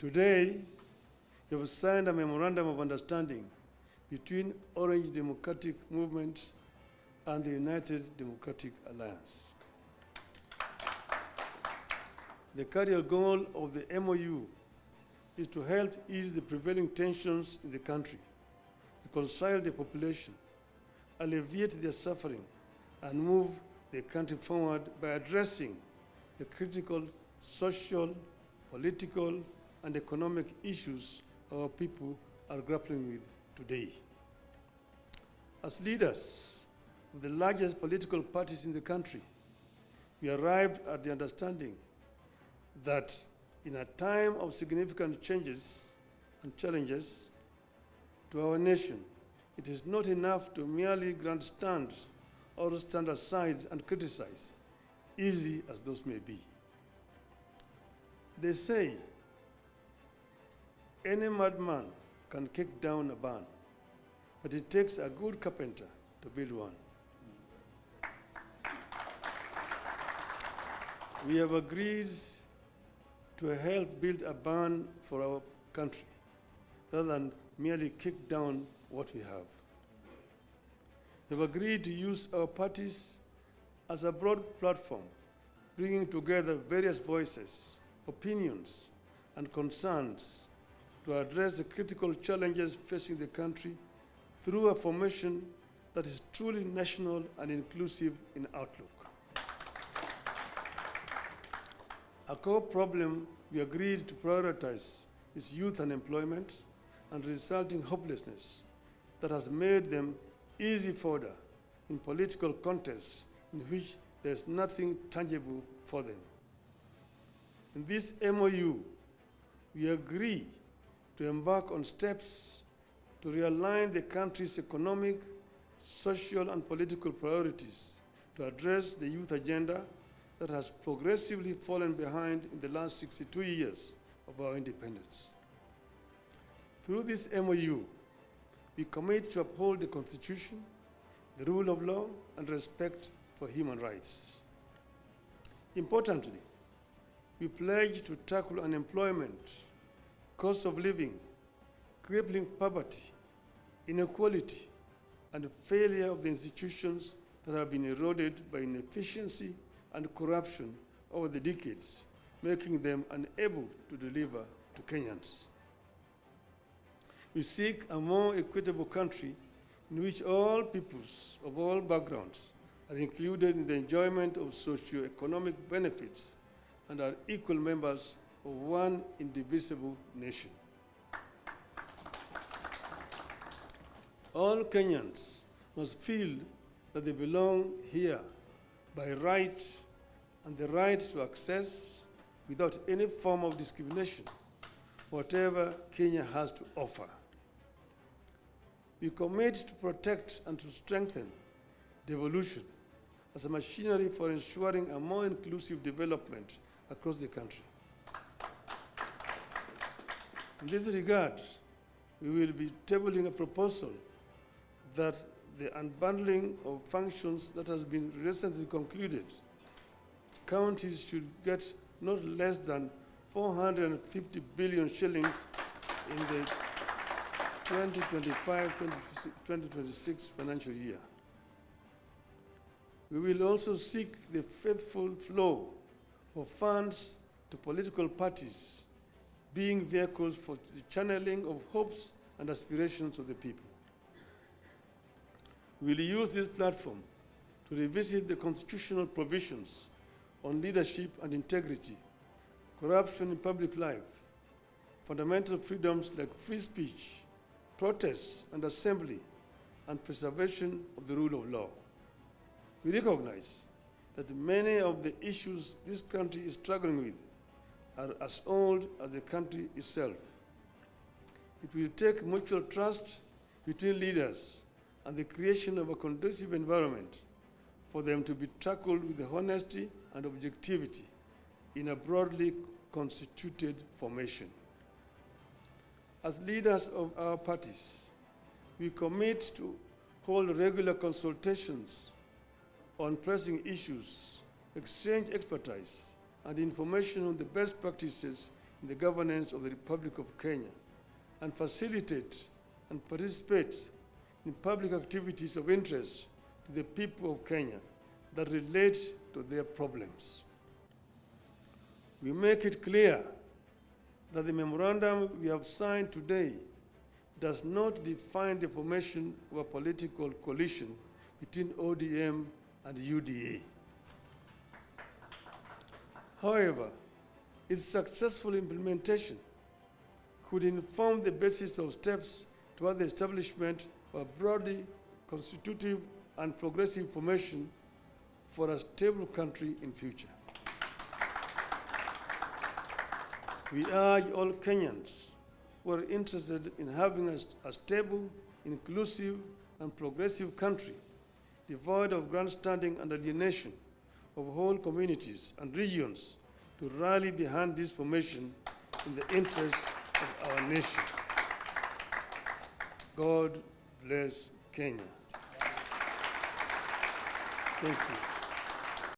Today, we have signed a memorandum of understanding between Orange Democratic Movement and the United Democratic Alliance. The cardinal goal of the MOU is to help ease the prevailing tensions in the country, reconcile the population, alleviate their suffering, and move the country forward by addressing the critical social, political, and economic issues our people are grappling with today. As leaders of the largest political parties in the country, we arrived at the understanding that in a time of significant changes and challenges to our nation, it is not enough to merely grandstand or stand aside and criticize, easy as those may be. They say any madman can kick down a barn, but it takes a good carpenter to build one. We have agreed to help build a barn for our country, rather than merely kick down what we have. We have agreed to use our parties as a broad platform, bringing together various voices, opinions, and concerns to address the critical challenges facing the country through a formation that is truly national and inclusive in outlook. A core problem we agreed to prioritize is youth unemployment and resulting hopelessness that has made them easy fodder in political contests in which there is nothing tangible for them. In this MOU, we agree to embark on steps to realign the country's economic, social, and political priorities to address the youth agenda that has progressively fallen behind in the last 62 years of our independence. Through this MOU, we commit to uphold the Constitution, the rule of law, and respect for human rights. Importantly, we pledge to tackle unemployment, cost of living, crippling poverty, inequality, and failure of the institutions that have been eroded by inefficiency and corruption over the decades, making them unable to deliver to Kenyans. We seek a more equitable country in which all peoples of all backgrounds are included in the enjoyment of socio-economic benefits and are equal members of one indivisible nation. All Kenyans must feel that they belong here by right and the right to access, without any form of discrimination, whatever Kenya has to offer. We commit to protect and to strengthen devolution as a machinery for ensuring a more inclusive development across the country. In this regard, we will be tabling a proposal that the unbundling of functions that has been recently concluded, counties should get not less than 450 billion shillings in the 2025-2026 financial year. We will also seek the faithful flow of funds to political parties, being vehicles for the channeling of hopes and aspirations of the people. We will use this platform to revisit the constitutional provisions on leadership and integrity, corruption in public life, fundamental freedoms like free speech, protest and assembly, and preservation of the rule of law. We recognize that many of the issues this country is struggling with are as old as the country itself. It will take mutual trust between leaders and the creation of a conducive environment for them to be tackled with honesty and objectivity in a broadly constituted formation. As leaders of our parties, we commit to hold regular consultations on pressing issues, exchange expertise and information on the best practices in the governance of the Republic of Kenya and facilitate and participate in public activities of interest to the people of Kenya that relate to their problems. We make it clear that the memorandum we have signed today does not define the formation of a political coalition between ODM and UDA. However, its successful implementation could inform the basis of steps toward the establishment of a broadly constitutive and progressive formation for a stable country in future. We urge all Kenyans who are interested in having a stable, inclusive, and progressive country, devoid of grandstanding and alienation of whole communities and regions, to rally behind this formation in the interest of our nation. God bless Kenya. Thank you.